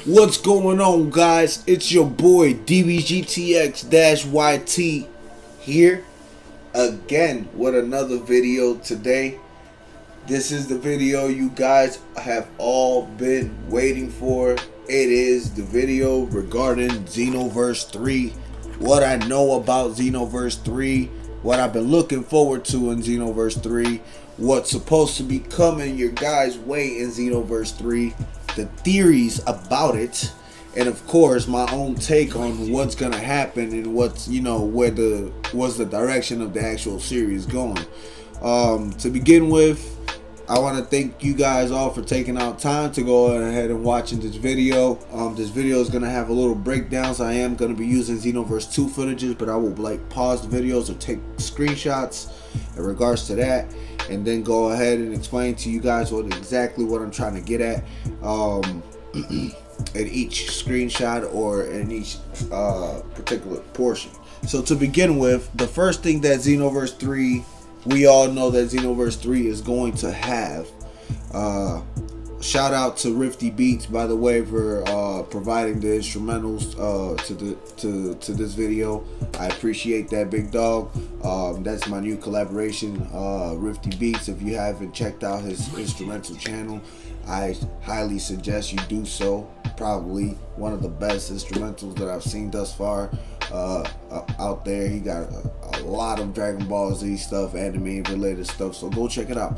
What's going on, guys? It's your boy DBGTX-YT here again with another video today. This is the video you guys have all been waiting for. It is the video regarding Xenoverse 3. What I know about Xenoverse 3, what I've been looking forward to in Xenoverse 3, what's supposed to be coming your guys' way in Xenoverse 3, the theories about it, and of course my own take on what's gonna happen and what's, what's the direction of the actual series going. To begin with, I want to thank you guys all for taking out time to go ahead and watching this video. This video is going to have a little breakdowns. I am going to be using Xenoverse 2 footages, but I will pause the videos or take screenshots in regards to that, and then go ahead and explain to you guys exactly what I'm trying to get at in each screenshot or in each particular portion. So to begin with, the first thing that Xenoverse 3, we all know that Xenoverse 3 is going to have. Shout out to RIFTI Beats, by the way, for providing the instrumentals to this video. I appreciate that, big dog. That's my new collaboration, RIFTI Beats. If you haven't checked out his instrumental channel, I highly suggest you do so. Probably one of the best instrumentals that I've seen thus far out there. He got a lot of Dragon Ball Z stuff, anime related stuff, so go check it out.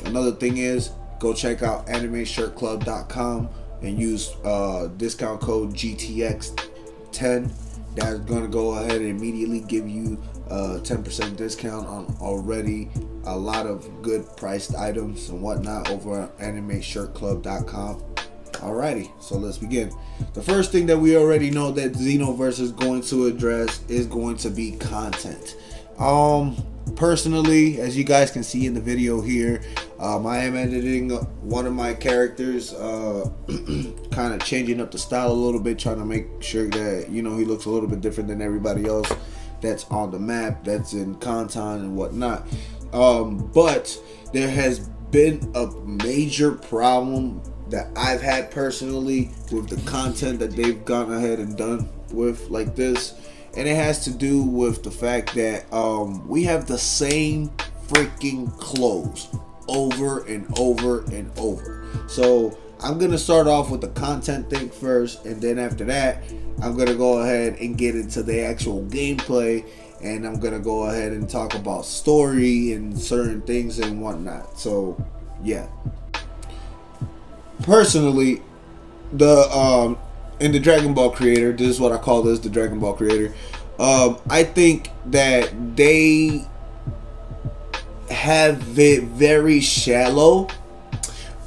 Another thing is, go check out animeshirtclub.com and use discount code GTX10. That's gonna go ahead and immediately give you a 10% discount on already a lot of good priced items and whatnot over at animeshirtclub.com. Alrighty, so let's begin. The first thing that we already know that Xenoverse is going to address is going to be content. Personally, as you guys can see in the video here, I am editing one of my characters, kind of changing up the style a little bit, trying to make sure that, he looks a little bit different than everybody else that's on the map, that's in content and whatnot. But there has been a major problem that I've had personally with the content that they've gone ahead and done with like this, and it has to do with the fact that we have the same freaking clothes over and over and over. So I'm gonna start off with the content thing first, and then after that I'm gonna go ahead and get into the actual gameplay, and I'm gonna go ahead and talk about story and certain things and whatnot. So yeah, personally, the in the Dragon Ball creator, this is what I call this, the Dragon Ball creator, I think that they have it very shallow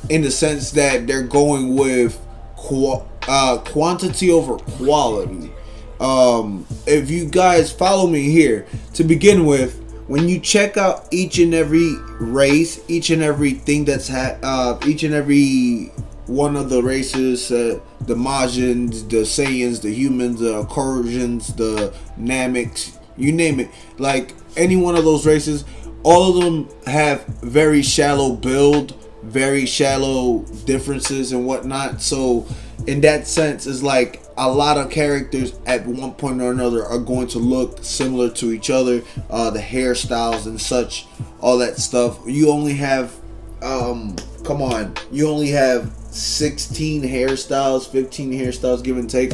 in the sense that they're going with quantity over quality. If you guys follow me here, to begin with, when you check out each and every race, each and everything that's each and every one of the races, the Majins, the Saiyans, the humans, the Korrians, the Nameks, you name it, like any one of those races, all of them have very shallow build, very shallow differences and whatnot. So in that sense, it's like a lot of characters at one point or another are going to look similar to each other. The hairstyles and such, all that stuff. You only have you only have 16 hairstyles, 15 hairstyles, give and take,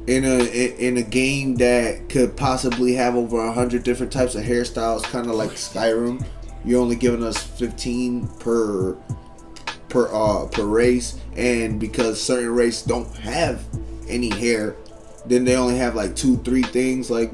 in a game that could possibly have over 100 different types of hairstyles, kind of like Skyrim. You're only giving us 15 per race, and because certain races don't have any hair, then they only have like 2-3 things, like,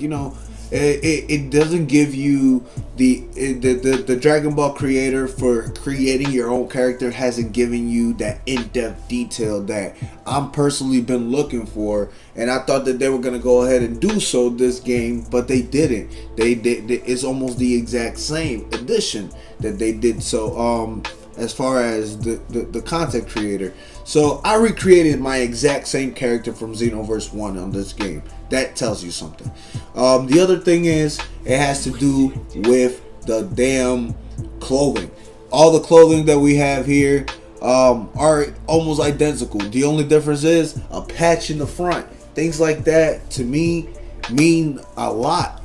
it doesn't give you the Dragon Ball creator for creating your own character hasn't given you that in-depth detail that I'm personally been looking for, and I thought that they were gonna go ahead and do so this game, but they didn't. It's almost the exact same addition that they did. So as far as the content creator, so I recreated my exact same character from Xenoverse 1 on this game. That tells you something. The other thing is, it has to do with the damn clothing. All the clothing that we have here, are almost identical. The only difference is a patch in the front. Things like that to me mean a lot.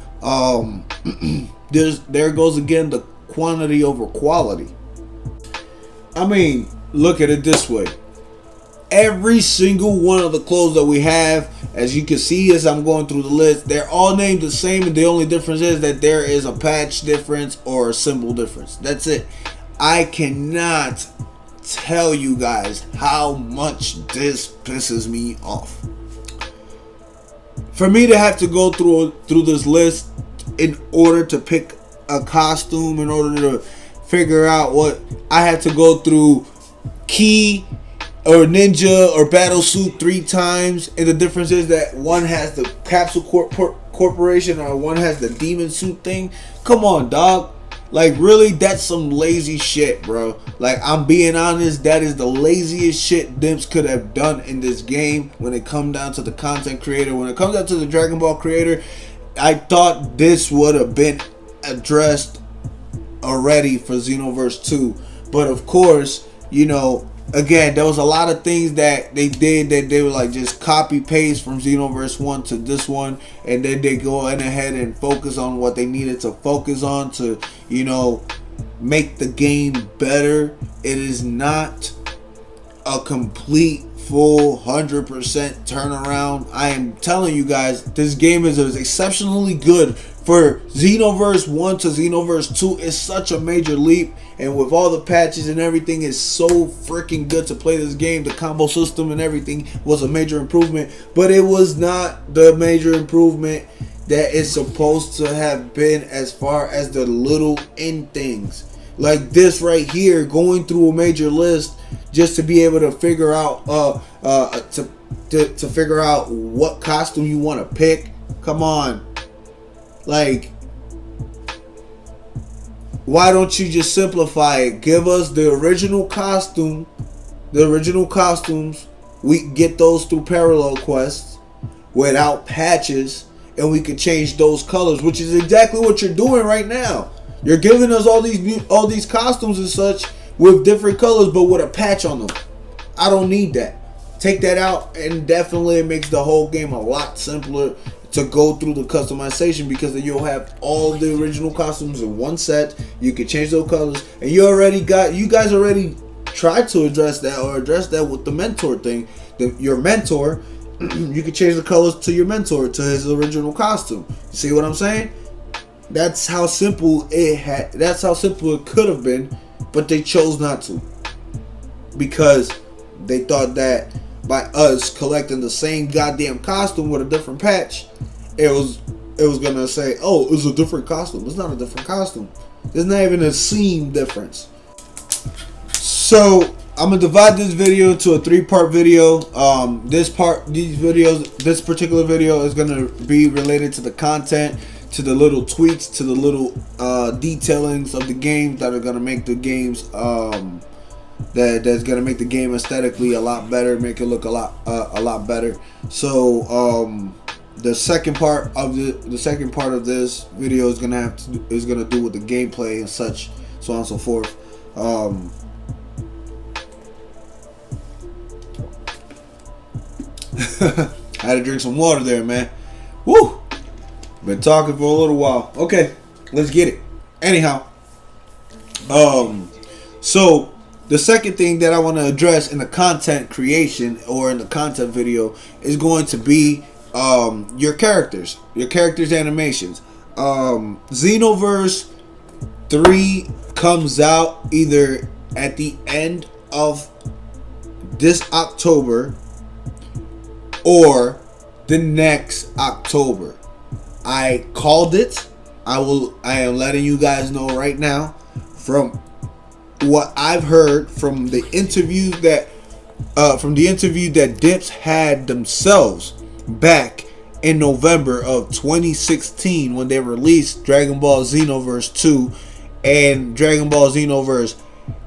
There goes again the quantity over quality. I mean, look at it this way. Every single one of the clothes that we have, as you can see as I'm going through the list, they're all named the same, and the only difference is that there is a patch difference or a symbol difference. That's it. I cannot tell you guys how much this pisses me off. For me to have to go through this list in order to pick a costume, in order to figure out what I had to go through key or ninja or battle suit 3 times, and the difference is that one has the capsule corporation or one has the demon suit thing. Come on, dog. Like, really, that's some lazy shit, bro. Like, I'm being honest, that is the laziest shit Dimps could have done in this game when it comes down to the content creator. When it comes down to the Dragon Ball creator, I thought this would have been addressed already for Xenoverse 2. But of course, you know, again, there was a lot of things that they did that they were like just copy paste from Xenoverse 1 to this one, and then they go in ahead and focus on what they needed to focus on to, you know, make the game better. It is not a complete full 100% turnaround. I am telling you guys, this game is exceptionally good. For Xenoverse 1 to Xenoverse 2 is such a major leap, and with all the patches and everything, it's so freaking good to play this game. The combo system and everything was a major improvement, but it was not the major improvement that it's supposed to have been as far as the little end things. Like this right here, going through a major list just to be able to figure out to figure out what costume you want to pick. Come on. Like, why don't you just simplify it? Give us the original costume, the original costumes. We get those through parallel quests without patches, and we can change those colors, which is exactly what you're doing right now. You're giving us all these costumes and such with different colors, but with a patch on them. I don't need that. Take that out, and definitely it makes the whole game a lot simpler to go through the customization, because then you'll have all the original costumes in one set. You can change those colors, and you guys already tried to address that with the mentor thing. Your mentor, you can change the colors to your mentor to his original costume. You see what I'm saying? That's how simple that's how simple it could have been, but they chose not to, because they thought that by us collecting the same goddamn costume with a different patch, it was gonna say, oh, it's a different costume. It's not a different costume. There's not even a seam difference. So I'm gonna divide this video into a 3-part video. This particular video is gonna be related to the content, to the little tweaks, to the little detailings of the game that are gonna make the games that's gonna make the game aesthetically a lot better, make it look a lot better. So the second part of this video is gonna do with the gameplay and such, so on and so forth. I had to drink some water there, man. Woo! Been talking for a little while. Okay, let's get it. Anyhow, so the second thing that I want to address in the content creation or in the content video is going to be your characters animations. Xenoverse 3 comes out either at the end of this October or the next October. I called it. I am letting you guys know right now, from what I've heard from the interview that Dimps had themselves back in November of 2016 when they released Dragon Ball Xenoverse 2, and Dragon Ball Xenoverse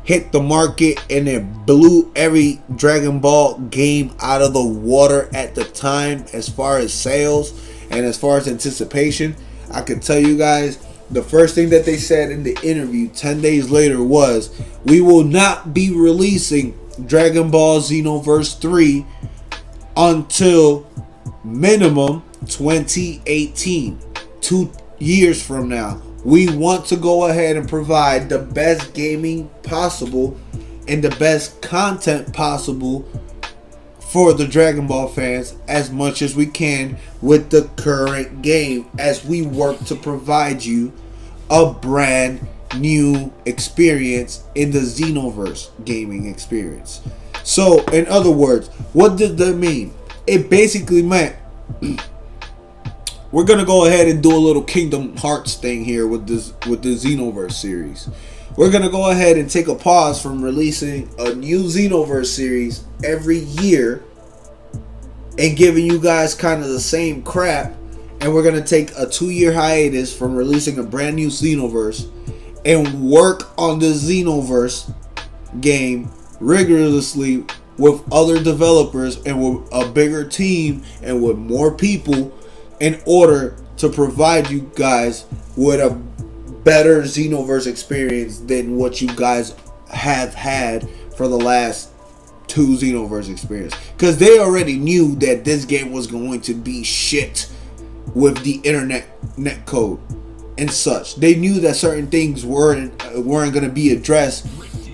hit the market and it blew every Dragon Ball game out of the water at the time as far as sales and as far as anticipation. I can tell you guys, the first thing that they said in the interview 10 days later was, we will not be releasing Dragon Ball Xenoverse 3 until minimum 2018, 2 years from now. We want to go ahead and provide the best gaming possible and the best content possible for the Dragon Ball fans as much as we can with the current game, as we work to provide you a brand new experience in the Xenoverse gaming experience. So, in other words, what did that mean? It basically meant we're gonna go ahead and do a little Kingdom Hearts thing here with the Xenoverse series. We're gonna go ahead and take a pause from releasing a new Xenoverse series every year and giving you guys kind of the same crap, and we're gonna take a 2-year hiatus from releasing a brand new Xenoverse and work on the Xenoverse game rigorously with other developers and with a bigger team and with more people in order to provide you guys with a better Xenoverse experience than what you guys have had for the last 2 Xenoverse experience. Because they already knew that this game was going to be shit with the internet netcode and such. They knew that certain things weren't going to be addressed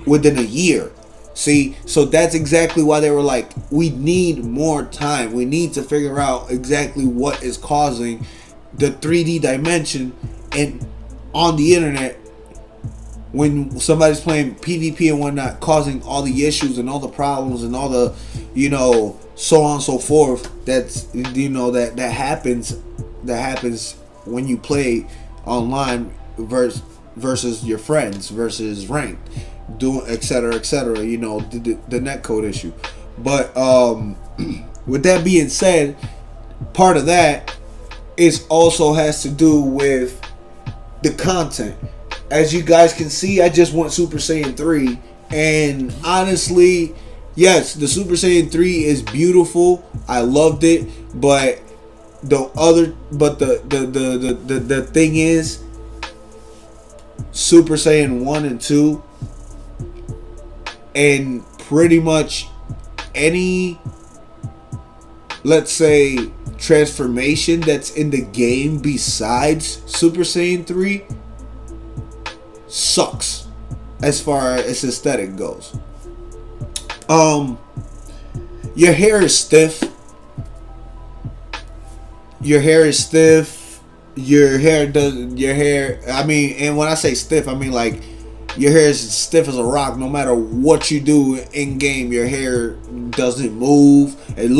within a year. See, so that's exactly why they were like, we need more time. We need to figure out exactly what is causing the 3D dimension and on the internet when somebody's playing PvP and whatnot, causing all the issues and all the problems and all the, so on and so forth. That's, that happens when you play online versus your friends versus ranked, doing etc. the netcode issue. But with that being said, part of that is also has to do with the content. As you guys can see, I just went Super Saiyan 3, and honestly, yes, the Super Saiyan 3 is beautiful. I loved it, but the thing is, Super Saiyan 1 and 2 and pretty much any, let's say, transformation that's in the game besides Super Saiyan 3 sucks as far as aesthetic goes. Your hair is stiff. Your hair, I mean, and when I say stiff, I mean like your hair is stiff as a rock. No matter what you do in game, your hair doesn't move. And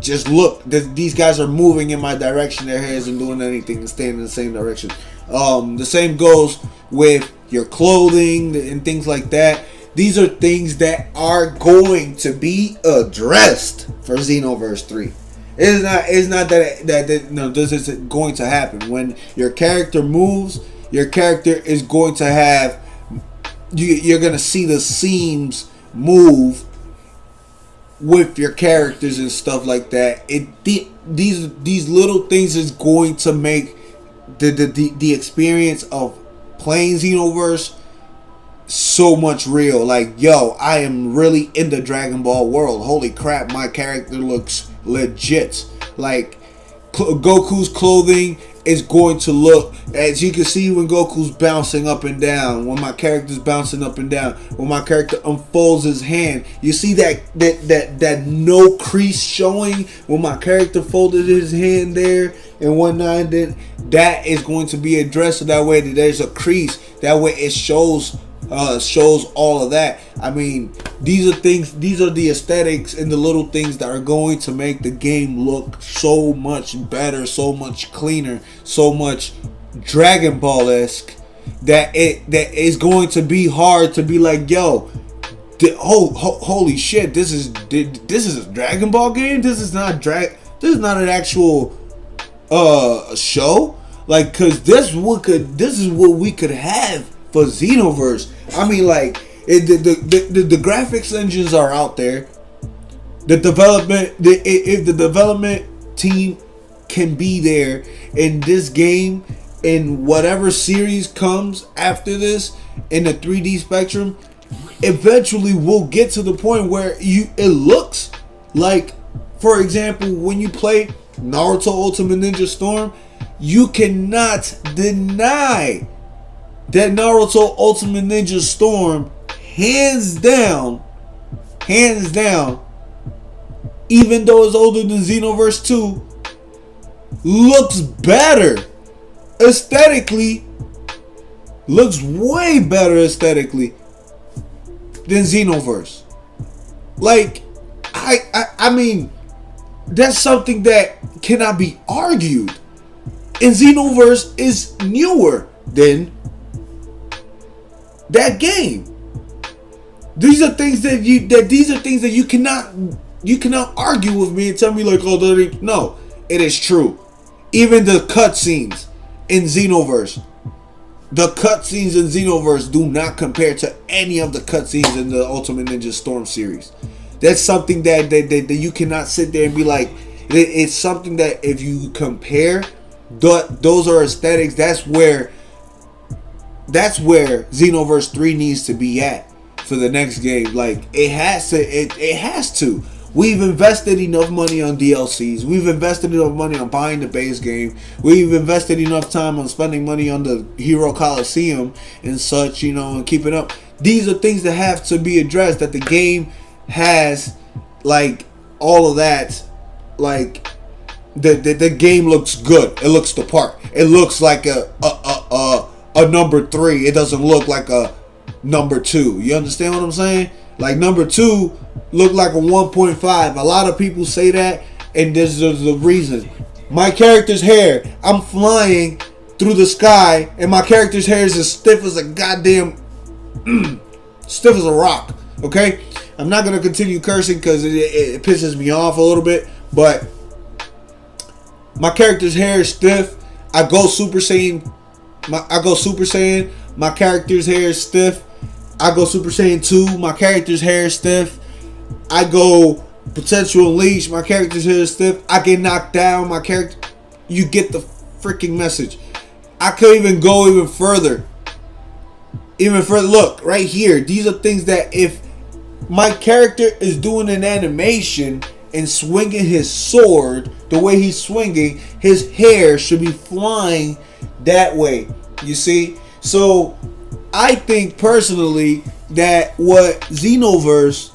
just look, these guys are moving in my direction. Their hair isn't doing anything and staying in the same direction. The same goes with your clothing and things like that. These are things that are going to be addressed for Xenoverse 3. It's not that no, this isn't going to happen. When your character moves, your character is going to have, you're going to see the seams move with your characters and stuff like that. These little things is going to make the experience of playing Xenoverse so much real. Like, yo, I am really in the Dragon Ball world. Holy crap, my character looks legit. Like, Goku's clothing is going to look, as you can see when Goku's bouncing up and down, when my character's bouncing up and down, when my character unfolds his hand, you see that no crease showing when my character folded his hand there and whatnot. Then that is going to be addressed so that way that there's a crease. That way it shows all of that. I mean, these are the aesthetics and the little things that are going to make the game look so much better, so much cleaner, so much Dragon Ball-esque that is going to be hard to be like, yo, holy shit, this is a Dragon Ball game. This is not an actual show. Like, cause this is what we could have for Xenoverse. I mean, like, the graphics engines are out there. The development, if the development team can be there in this game, in whatever series comes after this in the 3D spectrum, eventually we'll get to the point where it looks like, for example, when you play Naruto Ultimate Ninja Storm, you cannot deny that Naruto Ultimate Ninja Storm, hands down, even though it's older than Xenoverse 2, looks better aesthetically, looks way better aesthetically than Xenoverse. Like, I mean, that's something that cannot be argued. And Xenoverse is newer than that game. These are things that you cannot argue with me and tell me like, oh, no, it is true. Even the cutscenes in Xenoverse, do not compare to any of the cutscenes in the Ultimate Ninja Storm series. That's something that you cannot sit there and be like, it's something that if you compare, those are aesthetics. That's where Xenoverse 3 needs to be at for the next game. Like, it has to. We've invested enough money on DLCs. We've invested enough money on buying the base game. We've invested enough time on spending money on the Hero Coliseum and such, and keeping up. These are things that have to be addressed, that the game has, like, all of that. Like, the game looks good. It looks the part. It looks like a number 3. It doesn't look like a number 2. You understand what I'm saying? Like, number 2 looked like a 1.5. A lot of people say that, and there's the reason. My character's hair, I'm flying through the sky, and my character's hair is as stiff as a goddamn stiff as a rock. Okay, I'm not gonna continue cursing because it pisses me off a little bit, but my character's hair is stiff. I go Super Saiyan. My character's hair is stiff. I go Super Saiyan 2. My character's hair is stiff. I go Potential Unleash. My character's hair is stiff. I get knocked down. My character. You get the freaking message. I could even go even further. Look, right here. These are things that if my character is doing an animation and swinging his sword the way he's swinging, his hair should be flying that way. You see? So I think personally that what Xenoverse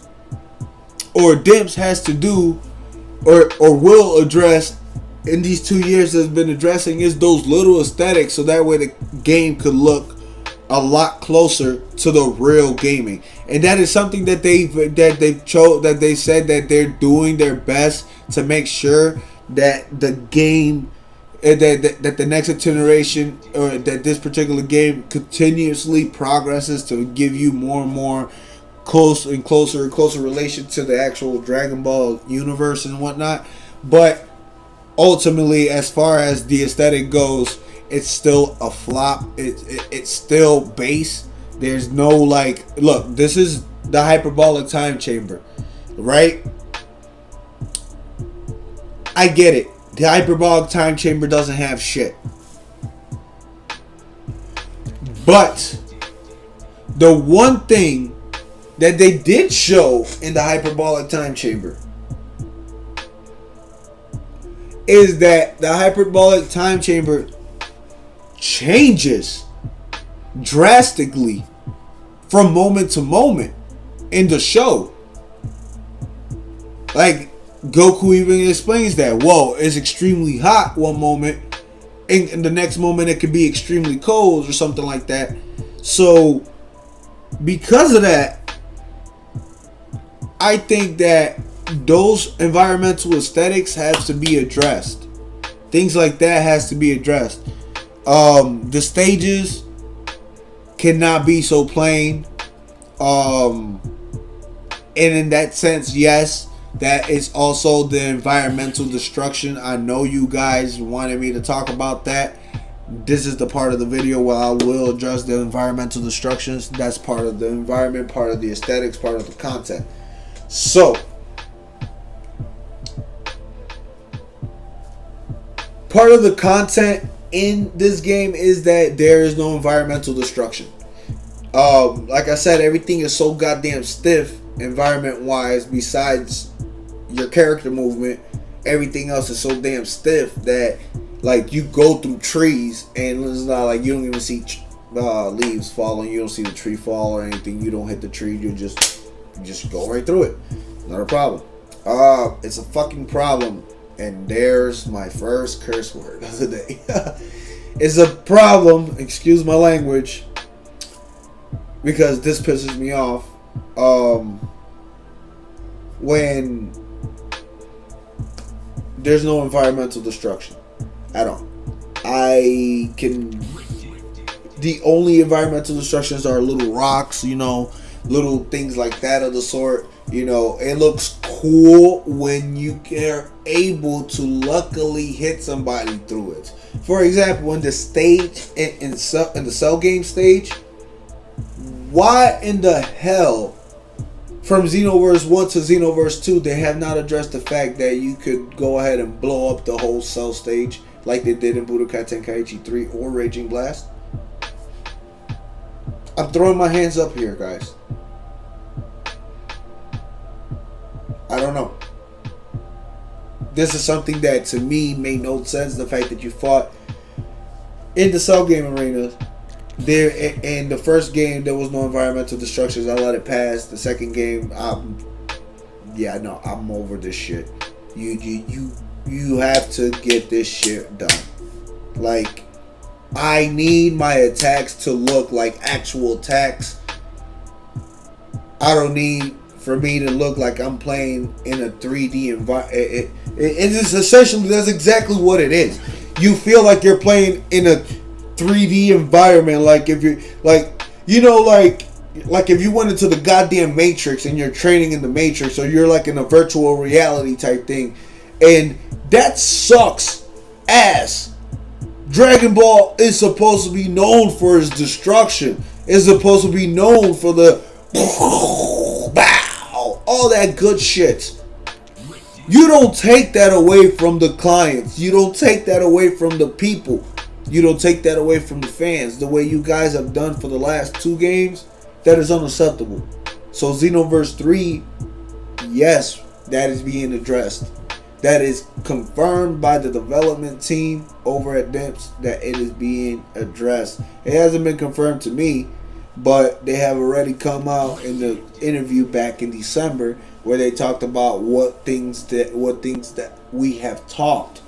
or Dimps has to do or will address in these 2 years has been addressing is those little aesthetics, so that way the game could look a lot closer to the real gaming. And that is something that they said that they're doing their best to make sure that the game that the next generation, or that this particular game continuously progresses to give you more and more closer relation to the actual Dragon Ball universe and whatnot. But ultimately, as far as the aesthetic goes, it's still a flop. It's still base. There's no, like, look, this is the hyperbolic time chamber, right? I get it. The hyperbolic time chamber doesn't have shit. But the one thing that they did show in the hyperbolic time chamber is that the hyperbolic time chamber changes drastically from moment to moment in the show. Like, Goku even explains that. Whoa, it's extremely hot one moment, and in the next moment it could be extremely cold or something like that. So because of that, I think that those environmental aesthetics have to be addressed. Things like that has to be addressed. The stages cannot be so plain. And in that sense, yes, that is also the environmental destruction. I know you guys wanted me to talk about that. This is the part of the video where I will address the environmental destructions. That's part of the environment, part of the aesthetics, part of the content. So, part of the content in this game is that there is no environmental destruction. Like I said, everything is so goddamn stiff environment wise. Besides your character movement, everything else is so damn stiff that like you go through trees and it's not like you don't even see leaves falling. You don't see the tree fall or anything. You don't hit the tree. You just go right through it. Not a problem. It's a fucking problem. And there's my first curse word of the day. It's a problem. Excuse my language. Because this pisses me off. When there's no environmental destruction at all. The only environmental destructions are little rocks, little things like that of the sort. It looks cool when you are able to luckily hit somebody through it. For example, in the stage, in the cell game stage, why in the hell from Xenoverse 1 to Xenoverse 2 they have not addressed the fact that you could go ahead and blow up the whole cell stage like they did in Budokai Tenkaichi 3 or Raging Blast? I'm throwing my hands up here, guys. I don't know. This is something that to me made no sense. The fact that you fought in the cell game arenas. There in the first game there was no environmental destructions. I let it pass. The second game, I'm over this shit. You have to get this shit done. Like, I need my attacks to look like actual attacks. I don't need for me to look like I'm playing in a 3D environment. It is essentially, that's exactly what it is. You feel like you're playing in a 3D environment, like if you like if you went into the goddamn Matrix and you're training in the Matrix, or you're like in a virtual reality type thing, and that sucks ass. Dragon Ball is supposed to be known for its destruction. It's supposed to be known for the all that good shit. You don't take that away from the clients. You don't take that away from the people. You don't take that away from the fans. The way you guys have done for the last 2 games, that is unacceptable. So Xenoverse 3, yes, that is being addressed. That is confirmed by the development team over at DIMPS that it is being addressed. It hasn't been confirmed to me, but they have already come out in the interview back in December where they talked about what things that we have talked.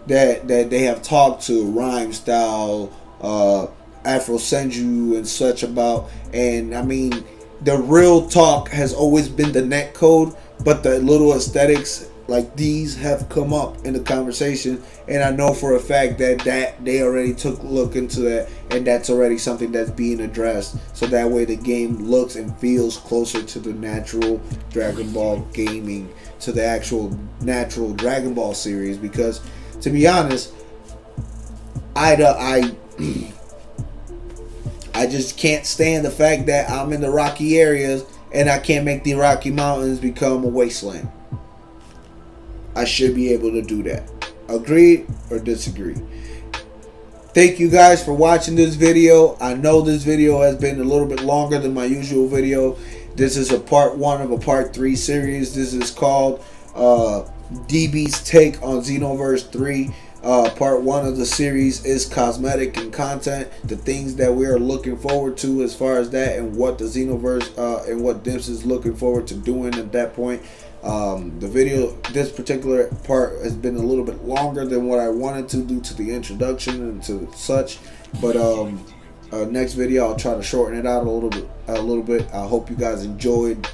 That they have talked to Rhyme Style, Afro Senju and such about. And I mean, the real talk has always been the net code, but the little aesthetics like these have come up in the conversation, and I know for a fact that they already took a look into that, and that's already something that's being addressed, so that way the game looks and feels closer to the natural Dragon Ball gaming, to the actual natural Dragon Ball series. Because to be honest, I just can't stand the fact that I'm in the rocky areas and I can't make the Rocky Mountains become a wasteland. I should be able to do that. Agree or disagree? Thank you guys for watching this video. I know this video has been a little bit longer than my usual video. This is a part 1 of a part 3 series. This is called DB's take on Xenoverse 3. Part 1 of the series is cosmetic and content, the things that we are looking forward to as far as that, and what the Xenoverse and what DIMPS is looking forward to doing at that point. The video, this particular part, has been a little bit longer than what I wanted to due to the introduction and to such, but next video I'll try to shorten it out a little bit. I hope you guys enjoyed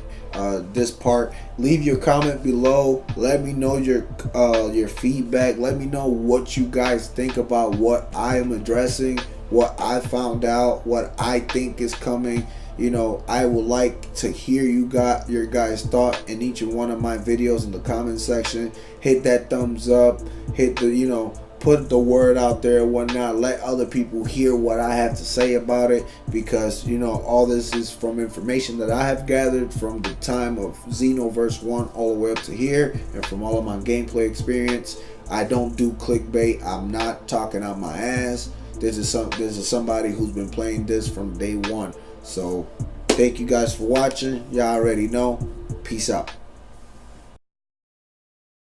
this part. Leave your comment below. Let me know your feedback. Let me know what you guys think about what I am addressing, what I found out, what I think is coming. You know, I would like to hear your guys' thought in each and one of my videos in the comment section. Hit that thumbs up. Hit the, put the word out there and whatnot. Let other people hear what I have to say about it, because all this is from information that I have gathered from the time of Xenoverse 1 all the way up to here, and from all of my gameplay experience. I don't do clickbait. I'm not talking out my ass. This is somebody who's been playing this from day 1. So thank you guys for watching. Y'all already know. Peace out.